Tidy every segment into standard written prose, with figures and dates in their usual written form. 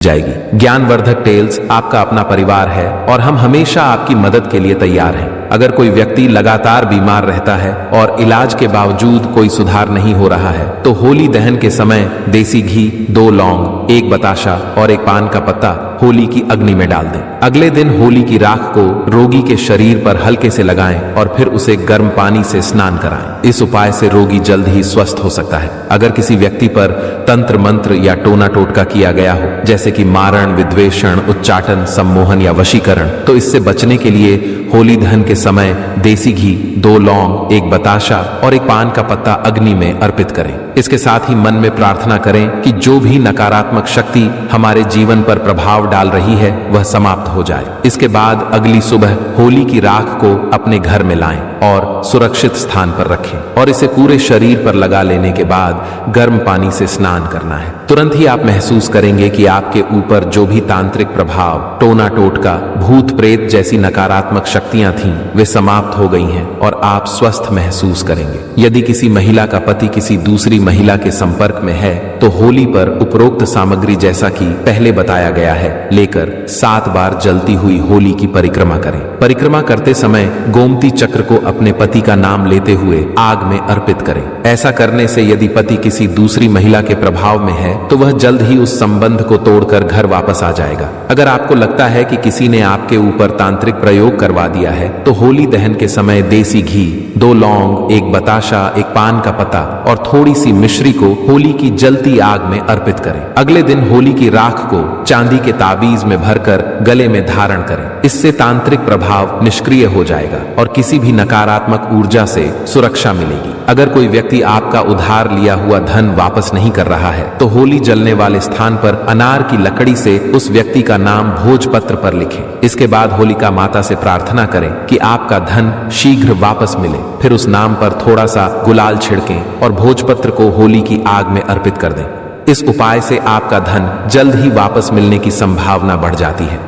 जाएगी। ज्ञानवर्धक टेल्स आपका अपना परिवार है और हम हमेशा आपकी मदद के लिए तैयार हैं। अगर कोई व्यक्ति लगातार बीमार रहता है और इलाज के बावजूद कोई सुधार नहीं हो रहा है तो होली दहन के समय देसी घी, 2 लौंग, 1 बताशा और 1 पान का पत्ता होली की अग्नि में डाल दें। अगले दिन होली की राख को रोगी के शरीर पर हल्के से लगाएं और फिर उसे गर्म पानी से स्नान कराएं। इस उपाय से रोगी जल्द ही स्वस्थ हो सकता है। अगर किसी व्यक्ति पर तंत्र मंत्र या टोना टोटका किया गया हो, जैसे कि मारण, विद्वेषण, उच्चाटन, सम्मोहन या वशीकरण, तो इससे बचने के लिए होली दहन के समय देसी घी, 2 लौंग, 1 बताशा और 1 पान का पत्ता अग्नि में अर्पित करें। इसके साथ ही मन में प्रार्थना करें कि जो भी नकारात्मक शक्ति हमारे जीवन पर प्रभाव डाल रही है वह समाप्त हो जाए। इसके बाद अगली सुबह होली की राख को अपने घर में लाएं और सुरक्षित स्थान पर रखें और इसे पूरे शरीर पर लगा लेने के बाद गर्म पानी से स्नान करना है। तुरंत ही आप महसूस करेंगे कि आपके ऊपर जो भी तांत्रिक प्रभाव, टोना टोटका, भूत प्रेत जैसी नकारात्मक शक्तियां थीं वे समाप्त हो गई हैं और आप स्वस्थ महसूस करेंगे। यदि किसी महिला का पति किसी दूसरी महिला के संपर्क में है तो होली पर उपरोक्त सामग्री, जैसा कि पहले बताया गया है, लेकर 7 बार जलती हुई होली की परिक्रमा करें। परिक्रमा करते समय गोमती चक्र को अपने पति का नाम लेते हुए आग में अर्पित करें। ऐसा करने से यदि पति किसी दूसरी महिला के प्रभाव में है तो वह जल्द ही उस संबंध को तोड़कर घर वापस आ जाएगा। अगर आपको लगता है कि किसी ने आपके ऊपर तांत्रिक प्रयोग करवा दिया है तो होली दहन के समय देसी घी, 2 लौंग, 1 बताशा, 1 पान का पत्ता और थोड़ी सी मिश्री को होली की जलती आग में अर्पित करें। अगले दिन होली की राख को चांदी के ताबीज में भरकर गले में धारण करें। इससे तांत्रिक प्रभाव निष्क्रिय हो जाएगा और किसी भी नकारात्मक ऊर्जा से सुरक्षा मिलेगी। अगर कोई व्यक्ति आपका उधार लिया हुआ धन वापस नहीं कर रहा है तो होली जलने वाले स्थान पर अनार की लकड़ी से उस व्यक्ति का नाम भोजपत्र पर लिखें। इसके बाद होलिका माता से प्रार्थना करें कि आपका धन शीघ्र वापस मिले। फिर उस नाम पर थोड़ा सा गुलाल छिड़कें और भोजपत्र को होली की आग में अर्पित कर दें। इस उपाय से आपका धन जल्द ही वापस मिलने की संभावना बढ़ जाती है।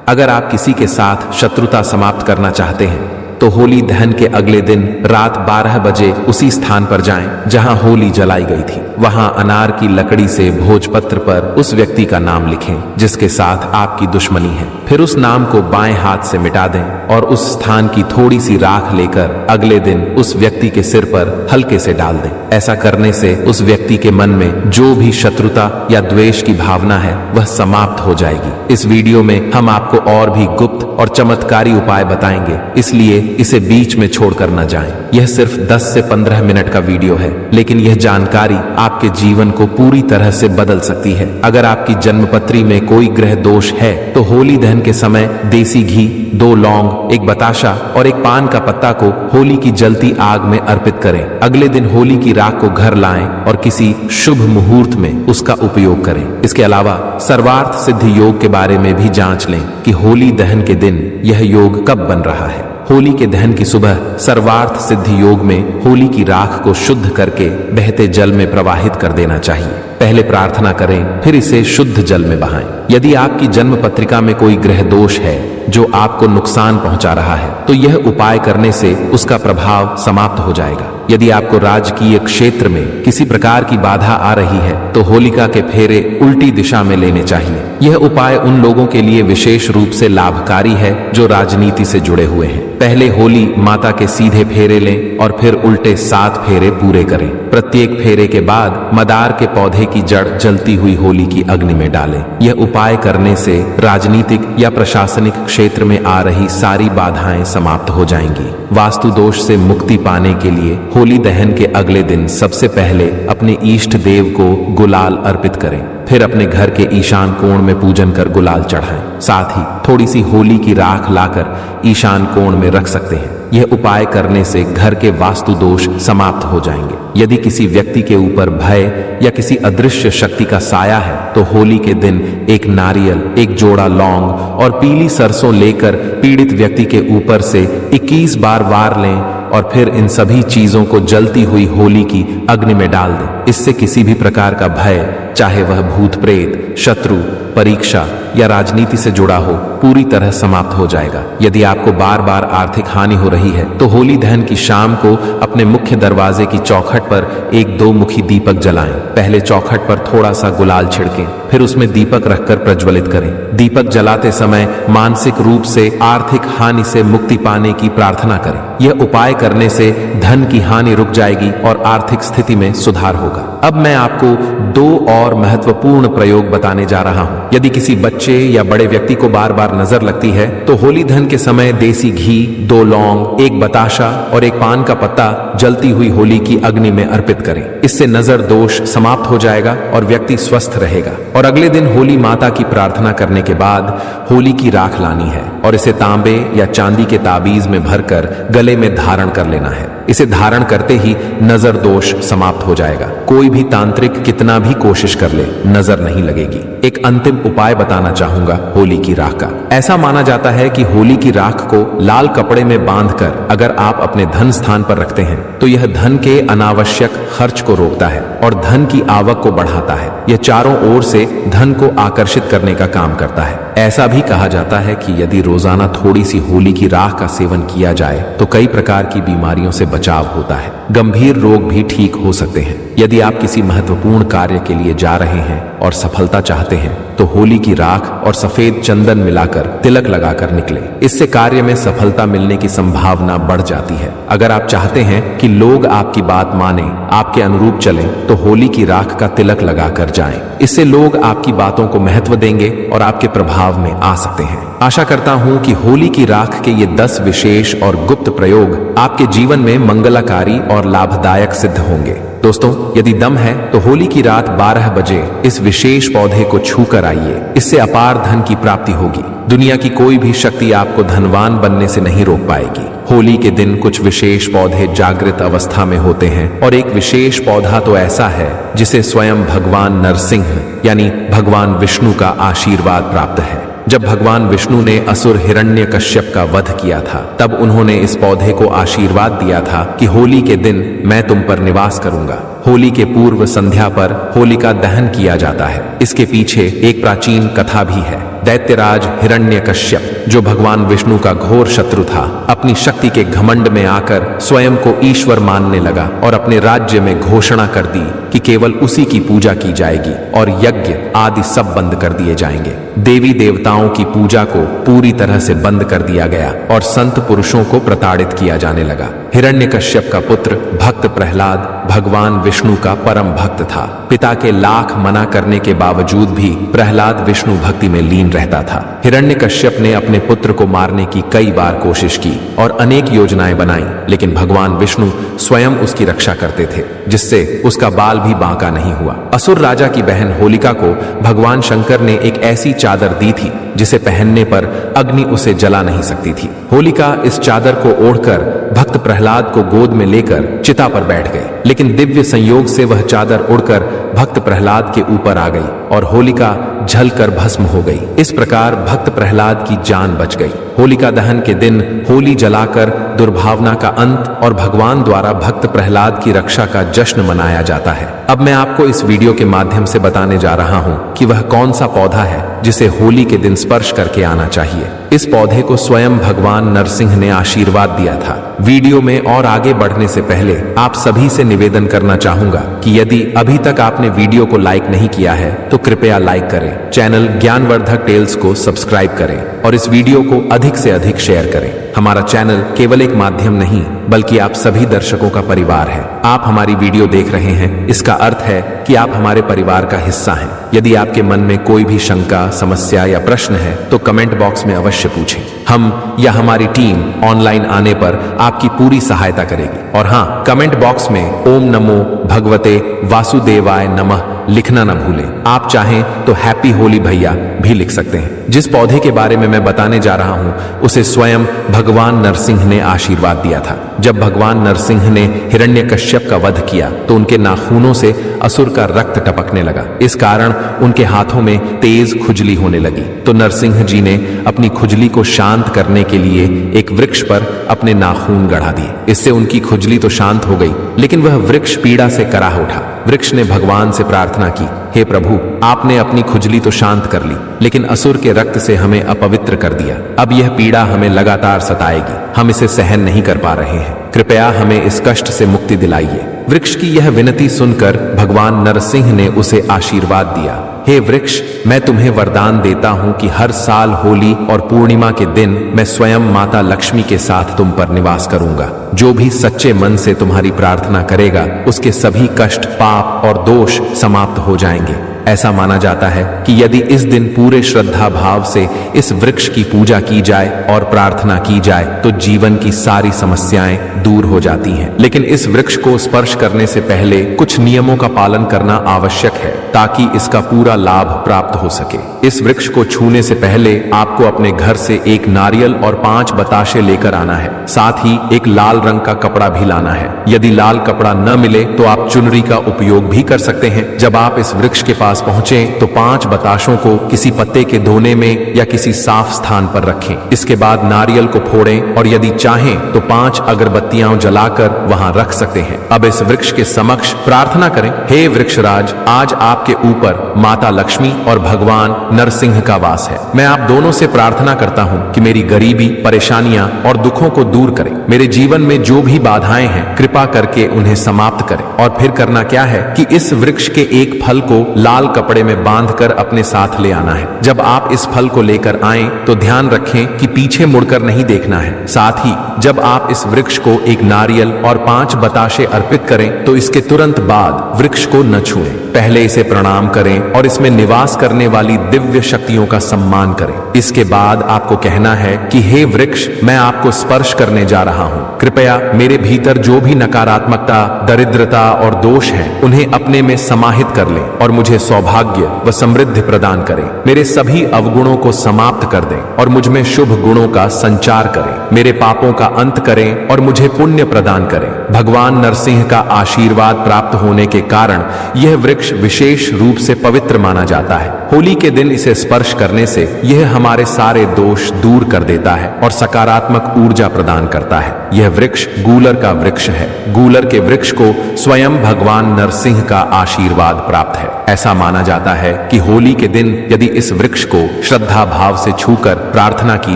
अगर आप किसी के साथ शत्रुता समाप्त करना चाहते हैं तो होली दहन के अगले दिन रात 12 बजे उसी स्थान पर जाएं जहां होली जलाई गई थी। वहां अनार की लकड़ी से भोजपत्र पर उस व्यक्ति का नाम लिखें जिसके साथ आपकी दुश्मनी है। फिर उस नाम को बाएं हाथ से मिटा दें और उस स्थान की थोड़ी सी राख लेकर अगले दिन उस व्यक्ति के सिर पर हल्के से डाल दें। ऐसा करने से उस व्यक्ति के मन में जो भी शत्रुता या द्वेष की भावना है वह समाप्त हो जाएगी। इस वीडियो में हम आपको और भी गुप्त और चमत्कारी उपाय बताएंगे, इसलिए इसे बीच में छोड़कर न जाएं। यह सिर्फ 10 से 15 मिनट का वीडियो है, लेकिन यह जानकारी आपके जीवन को पूरी तरह से बदल सकती है। अगर आपकी जन्मपत्री में कोई ग्रह दोष है तो होली दहन के समय देसी घी, 2 लौंग, 1 बताशा और 1 पान का पत्ता को होली की जलती आग में अर्पित करें। अगले दिन होली की राख को घर लाएं और किसी शुभ मुहूर्त में उसका उपयोग करें। इसके अलावा सर्वार्थ सिद्धि योग के बारे में भी जांच लें कि होली दहन के दिन यह योग कब बन रहा है। होली के दहन की सुबह सर्वार्थ सिद्धि योग में होली की राख को शुद्ध करके बहते जल में प्रवाहित कर देना चाहिए। पहले प्रार्थना करें, फिर इसे शुद्ध जल में बहाएं। यदि आपकी जन्म पत्रिका में कोई ग्रह दोष है जो आपको नुकसान पहुंचा रहा है तो यह उपाय करने से उसका प्रभाव समाप्त हो जाएगा। यदि आपको राजकीय क्षेत्र में किसी प्रकार की बाधा आ रही है तो होलिका के फेरे उल्टी दिशा में लेने चाहिए। यह उपाय उन लोगों के लिए विशेष रूप से लाभकारी है जो राजनीति से जुड़े हुए हैं। पहले होली माता के सीधे फेरे लें और फिर उल्टे 7 फेरे पूरे करें। प्रत्येक फेरे के बाद मदार के पौधे की जड़ जलती हुई होली की अग्नि में डालें। यह उपाय करने से राजनीतिक या प्रशासनिक क्षेत्र में आ रही सारी बाधाएं समाप्त हो जाएंगी। वास्तु दोष से मुक्ति पाने के लिए होली दहन के अगले दिन सबसे पहले अपने इष्ट देव को गुलाल अर्पित करें। फिर अपने घर के ईशान कोण में पूजन कर गुलाल चढ़ाएं। साथ ही थोड़ी सी होली की राख लाकर ईशान कोण में रख सकते हैं। यह उपाय करने से घर के वास्तु दोष समाप्त हो जाएंगे। यदि किसी व्यक्ति के ऊपर भय या किसी अदृश्य शक्ति का साया है तो होली के दिन 1 नारियल, 1 जोड़ा लौंग और पीली सरसों लेकर पीड़ित व्यक्ति के ऊपर से 21 बार वार लें और फिर इन सभी चीजों को जलती हुई होली की अग्नि में डाल दें। इससे किसी भी प्रकार का भय, चाहे वह भूत प्रेत, शत्रु, परीक्षा या राजनीति से जुड़ा हो, पूरी तरह समाप्त हो जाएगा। यदि आपको बार बार आर्थिक हानि हो रही है तो होली दहन की शाम को अपने मुख्य दरवाजे की चौखट पर एक 2 मुखी दीपक जलाएं। पहले चौखट पर थोड़ा सा गुलाल छिड़कें, फिर उसमें दीपक रखकर प्रज्वलित करें। दीपक जलाते समय मानसिक रूप से आर्थिक हानि से मुक्ति पाने की प्रार्थना करें। यह उपाय करने से धन की हानि रुक जाएगी और आर्थिक स्थिति में सुधार होगा। अब मैं आपको 2 और महत्वपूर्ण प्रयोग बताने जा रहा हूं। यदि किसी बच्चे या बड़े व्यक्ति को बार बार नजर लगती है तो होली दहन के समय देसी घी, 2 लौंग, 1 बताशा और 1 पान का पत्ता जलती हुई होली की अग्नि में अर्पित करें। इससे नजर दोष समाप्त हो जाएगा और व्यक्ति स्वस्थ रहेगा। और अगले दिन होली माता की प्रार्थना करने के बाद होली की राख लानी है और इसे तांबे या चांदी के ताबीज में भरकर गले में धारण कर लेना है। इसे धारण करते ही नजर दोष समाप्त हो जाएगा। कोई भी तांत्रिक कितना भी कोशिश कर ले, नजर नहीं लगेगी। एक अंतिम उपाय बताना चाहूंगा होली की राख का। ऐसा माना जाता है कि होली की राख को लाल कपड़े में बांधकर अगर आप अपने धन स्थान पर रखते हैं तो यह धन के अनावश्यक खर्च को रोकता है और धन की आवक को बढ़ाता है। यह चारों ओर से धन को आकर्षित करने का काम करता है। ऐसा भी कहा जाता है कि यदि रोजाना थोड़ी सी होली की राख का सेवन किया जाए तो कई प्रकार की बीमारियों से बचाव होता है। गंभीर रोग भी ठीक हो सकते हैं। यदि आप किसी महत्वपूर्ण कार्य के लिए जा रहे हैं और सफलता चाहते हैं तो होली की राख और सफेद चंदन मिलाकर तिलक लगाकर निकले। इससे कार्य में सफलता मिलने की संभावना बढ़ जाती है। अगर आप चाहते हैं कि लोग आपकी बात माने, आपके अनुरूप चलें, तो होली की राख का तिलक लगाकर जाएं। इससे लोग आपकी बातों को महत्व देंगे और आपके प्रभाव में आ सकते हैं। आशा करता हूं कि होली की राख के ये 10 विशेष और गुप्त प्रयोग आपके जीवन में मंगलाकारी और लाभदायक सिद्ध होंगे। दोस्तों, यदि दम है तो होली की रात 12 बजे इस विशेष पौधे को छूकर आइए। इससे अपार धन की प्राप्ति होगी। दुनिया की कोई भी शक्ति आपको धनवान बनने से नहीं रोक पाएगी। होली के दिन कुछ विशेष पौधे जागृत अवस्था में होते हैं और एक विशेष पौधा तो ऐसा है जिसे स्वयं भगवान नरसिंह यानी भगवान विष्णु का आशीर्वाद प्राप्त है। जब भगवान विष्णु ने असुर हिरण्यकश्यप का वध किया था तब उन्होंने इस पौधे को आशीर्वाद दिया था कि होली के दिन मैं तुम पर निवास करूंगा। होली के पूर्व संध्या पर होलिका दहन किया जाता है। इसके पीछे एक प्राचीन कथा भी है। दैत्यराज हिरण्यकश्यप, जो भगवान विष्णु का घोर शत्रु था, अपनी शक्ति के घमंड में आकर स्वयं को ईश्वर मानने लगा और अपने राज्य में घोषणा कर दी कि केवल उसी की पूजा की जाएगी और यज्ञ आदि सब बंद कर दिए जाएंगे। देवी देवताओं की पूजा को पूरी तरह से बंद कर दिया गया और संत पुरुषों को प्रताड़ित किया जाने लगा। हिरण्यकश्यप का पुत्र भक्त प्रहलाद भगवान विष्णु का परम भक्त था। पिता के लाख मना करने के बावजूद भी प्रहलाद विष्णु भक्ति में लीन रहता था। हिरण्यकश्यप ने अपने पुत्र को मारने की कई बार कोशिश की और अनेक योजनाएं बनाई, लेकिन भगवान विष्णु स्वयं उसकी रक्षा करते थे, जिससे उसका बाल भी बांका नहीं हुआ। असुर राजा की बहन होलिका को भगवान शंकर ने एक ऐसी चादर दी थी जिसे पहनने पर अग्नि उसे जला नहीं सकती थी। होलिका इस चादर को ओढ़कर भक्त प्रहलाद को गोद में लेकर चिता पर बैठ गए, लेकिन दिव्य संयोग से वह चादर उड़कर भक्त प्रहलाद के ऊपर आ गई और होलिका जलकर भस्म हो गई। इस प्रकार भक्त प्रहलाद की जान बच गई। होलिका दहन के दिन होली जलाकर दुर्भावना का अंत और भगवान द्वारा भक्त प्रहलाद की रक्षा का जश्न मनाया जाता है। अब मैं आपको इस वीडियो के माध्यम से बताने जा रहा हूं कि वह कौन सा पौधा है जिसे होली के दिन स्पर्श करके आना चाहिए। इस पौधे को स्वयं भगवान नरसिंह ने आशीर्वाद दिया था। वीडियो में और आगे बढ़ने से पहले आप सभी से निवेदन करना चाहूंगा कि यदि अभी तक आपने वीडियो को लाइक नहीं किया है तो कृपया लाइक करें, चैनल ज्ञानवर्धक टेल्स को सब्सक्राइब करें और इस वीडियो को अधिक से अधिक शेयर करें। हमारा चैनल केवल एक माध्यम नहीं बल्कि आप सभी दर्शकों का परिवार है। आप हमारी वीडियो देख रहे हैं, इसका अर्थ है कि आप हमारे परिवार का हिस्सा हैं। यदि आपके मन में कोई भी शंका, समस्या या प्रश्न है तो कमेंट बॉक्स में अवश्य पूछें। हम या हमारी टीम ऑनलाइन आने पर आपकी पूरी सहायता करेगी। और हाँ, कमेंट बॉक्स में ओम नमो भगवते वासुदेवाय नमः लिखना न भूलें। आप चाहें तो हैप्पी होली भैया भी लिख सकते हैं। जिस पौधे के बारे में मैं बताने जा रहा हूं उसे स्वयं भगवान नरसिंह ने आशीर्वाद दिया था। जब भगवान नरसिंह ने हिरण्यकश्यप का वध किया तो उनके नाखूनों से असुर का रक्त टपकने लगा। इस कारण उनके हाथों में तेज खुजली होने लगी। तो नरसिंह जी ने अपनी खुजली को शांत करने के लिए एक वृक्ष पर अपने नाखून गढ़ा दिए। इससे उनकी खुजली तो शांत हो गई, लेकिन वह वृक्ष पीड़ा से कराह उठा। वृक्ष ने भगवान से प्रार्थना की, हे प्रभु, आपने अपनी खुजली तो शांत कर ली, लेकिन असुर के रक्त से हमें अपवित्र कर दिया। अब यह पीड़ा हमें लगातार सताएगी, हम इसे सहन नहीं कर पा रहे हैं। कृपया हमें इस कष्ट से मुक्ति दिलाइए। वृक्ष की यह विनती सुनकर भगवान नरसिंह ने उसे आशीर्वाद दिया, हे वृक्ष, मैं तुम्हें वरदान देता हूं कि हर साल होली और पूर्णिमा के दिन मैं स्वयं माता लक्ष्मी के साथ तुम पर निवास करूंगा। जो भी सच्चे मन से तुम्हारी प्रार्थना करेगा, उसके सभी कष्ट, पाप और दोष समाप्त हो जाएंगे। ऐसा माना जाता है कि यदि इस दिन पूरे श्रद्धा भाव से इस वृक्ष की पूजा की जाए और प्रार्थना की जाए तो जीवन की सारी समस्याएं दूर हो जाती हैं। लेकिन इस वृक्ष को स्पर्श करने से पहले कुछ नियमों का पालन करना आवश्यक है ताकि इसका पूरा लाभ प्राप्त हो सके। इस वृक्ष को छूने से पहले आपको अपने घर से एक नारियल और 5 बताशे लेकर आना है। साथ ही एक लाल रंग का कपड़ा भी लाना है। यदि लाल कपड़ा न मिले तो आप चुनरी का उपयोग भी कर सकते हैं। जब आप इस वृक्ष के पास पहुंचे तो 5 बताशों को किसी पत्ते के दोने में या किसी साफ स्थान पर रखें। इसके बाद नारियल को फोड़ें और यदि चाहें तो 5 अगरबत्तियां जलाकर वहां रख सकते हैं। अब इस वृक्ष के समक्ष प्रार्थना करें, हे वृक्षराज, आज आपके ऊपर माता लक्ष्मी और भगवान नरसिंह का वास है। मैं आप दोनों से प्रार्थना करता हूं कि मेरी गरीबी, परेशानियां और दुखों को दूर करें। मेरे जीवन में जो भी बाधाएं हैं, कृपा करके उन्हें समाप्त करें। और फिर करना क्या है कि इस वृक्ष के एक फल को लाल कपड़े में बांधकर अपने साथ ले आना है। जब आप इस फल को लेकर आएं तो ध्यान रखें कि पीछे मुड़कर नहीं देखना है। साथ ही जब आप इस वृक्ष को एक नारियल और 5 बताशे अर्पित करें तो इसके तुरंत बाद वृक्ष को न छुएं। पहले इसे प्रणाम करें और इसमें निवास करने वाली दिव्य शक्तियों का सम्मान करें। इसके बाद आपको कहना है कि हे वृक्ष, मैं आपको स्पर्श करने जा रहा हूं। कृपया मेरे भीतर जो भी नकारात्मकता, दरिद्रता और दोष हैं, उन्हें अपने में समाहित कर लें और मुझे सौभाग्य व समृद्धि प्रदान करें। मेरे सभी अवगुणों को समाप्त कर दें और मुझ में शुभ गुणों का संचार करें। मेरे पापों का अंत करें और मुझे पुण्य प्रदान करें। भगवान नरसिंह का आशीर्वाद प्राप्त होने के कारण यह वृक्ष विशेष रूप से पवित्र माना जाता है। होली के दिन इसे स्पर्श करने से यह हमारे सारे दोष दूर कर देता है और सकारात्मक ऊर्जा प्रदान करता है। यह वृक्ष गूलर का वृक्ष है। गूलर के वृक्ष को स्वयं भगवान नरसिंह का आशीर्वाद प्राप्त है। ऐसा माना जाता है कि होली के दिन यदि इस वृक्ष को श्रद्धा भाव से छूकर प्रार्थना की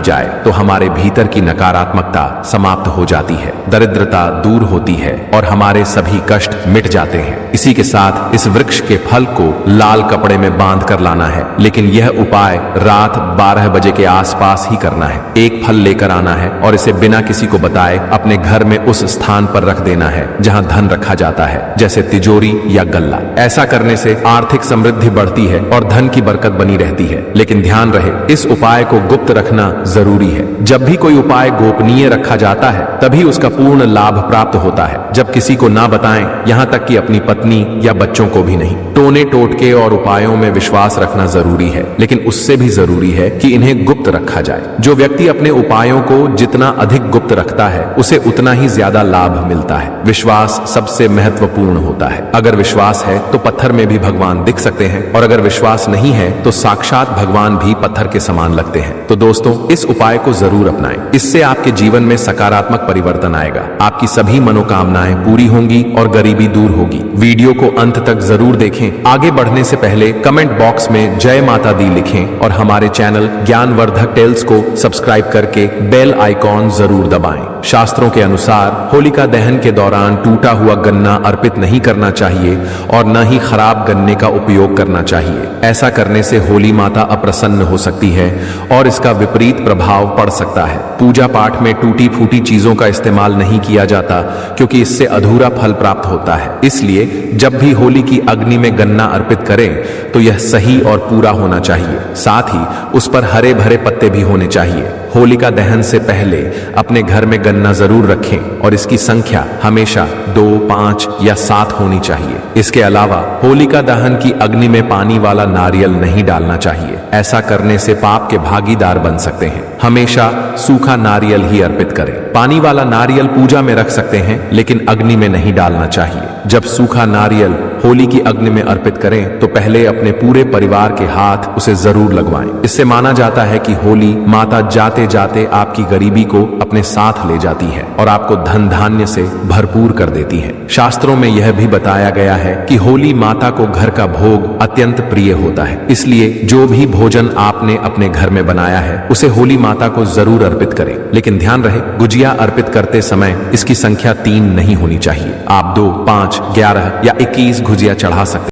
जाए तो हमारे भीतर की नकारात्मकता समाप्त हो जाती है, दरिद्रता दूर होती है और हमारे सभी कष्ट मिट जाते हैं। इसी के साथ इस वृक्ष के फल को लाल कपड़े में बांध कर लाना है, लेकिन यह उपाय रात 12 बजे के आसपास ही करना है। एक फल लेकर आना है और इसे बिना किसी को बताए अपने घर में उस स्थान पर रख देना है जहां धन रखा जाता है, जैसे तिजोरी या गल्ला। ऐसा करने से आर्थिक समृद्धि बढ़ती है और धन की बरकत बनी रहती है। लेकिन ध्यान रहे, इस उपाय को गुप्त रखना जरूरी है। जब भी कोई उपाय गोपनीय रखा जाता है तभी उसका पूर्ण लाभ प्राप्त होता है। जब किसी को ना बताएं, यहाँ तक कि अपनी पत्नी या बच्चों को भी नहीं। टोने टोटके और उपायों में विश्वास रखना जरूरी है, लेकिन उससे भी जरूरी है कि इन्हें गुप्त रखा जाए। जो व्यक्ति अपने उपायों को जितना अधिक गुप्त रखता है उसे उतना ही ज्यादा लाभ मिलता है। विश्वास सबसे महत्वपूर्ण होता है। अगर विश्वास है तो पत्थर में भी भगवान दिख सकते हैं और अगर विश्वास नहीं है तो साक्षात भगवान भी पत्थर के समान लगते हैं। तो दोस्तों, इस उपाय को जरूर अपनाएं। इससे आपके जीवन में सकारात्मक परिवर्तन आएगा। आपकी सभी मनोकामनाएं पूरी होंगी और गरीबी दूर होगी। वीडियो को अंत तक जरूर देखें। आगे बढ़ने से पहले कमेंट बॉक्स में जय माता दी लिखें और हमारे चैनल ज्ञानवर्धक टेल्स को सब्सक्राइब करके बेल आइकॉन जरूर दबाएं। शास्त्रों के अनुसार होलिका दहन के दौरान टूटा हुआ गन्ना अर्पित नहीं करना चाहिए और न ही खराब गन्ने का उपयोग करना चाहिए। ऐसा करने से होली माता अप्रसन्न हो सकती है और इसका विपरीत प्रभाव पड़ सकता है। पूजा पाठ में टूटी फूटी चीजों का इस्तेमाल नहीं किया जाता क्योंकि इससे अधूरा फल प्राप्त होता है। इसलिए जब भी होली की अग्नि में गन्ना अर्पित करें तो यह सही और पूरा होना चाहिए। साथ ही उस पर हरे भरे पत्ते भी होने चाहिए। होलिका दहन से पहले अपने घर में गन्ना जरूर रखें और इसकी संख्या हमेशा 2, 5 या 7 होनी चाहिए। इसके अलावा होलिका दहन की अग्नि में पानी वाला नारियल नहीं डालना चाहिए। ऐसा करने से पाप के भागीदार बन सकते हैं। हमेशा सूखा नारियल ही अर्पित करें। पानी वाला नारियल पूजा में रख सकते हैं लेकिन अग्नि में नहीं डालना चाहिए। जब सूखा नारियल होली की अग्नि में अर्पित करें तो पहले अपने पूरे परिवार के हाथ उसे जरूर लगवाएं। इससे माना जाता है कि होली माता जाते जाते आपकी गरीबी को अपने साथ ले जाती है और आपको धन धान्य से भरपूर कर देती है। शास्त्रों में यह भी बताया गया है कि होली माता को घर का भोग अत्यंत प्रिय होता है, इसलिए जो भी भोजन आपने अपने घर में बनाया है उसे होली माता को जरूर अर्पित करें। लेकिन ध्यान रहे, गुजिया अर्पित करते समय इसकी संख्या 3 नहीं होनी चाहिए। आप 2, 5, 11 या 21 गुजिया चढ़ा सकते हैं।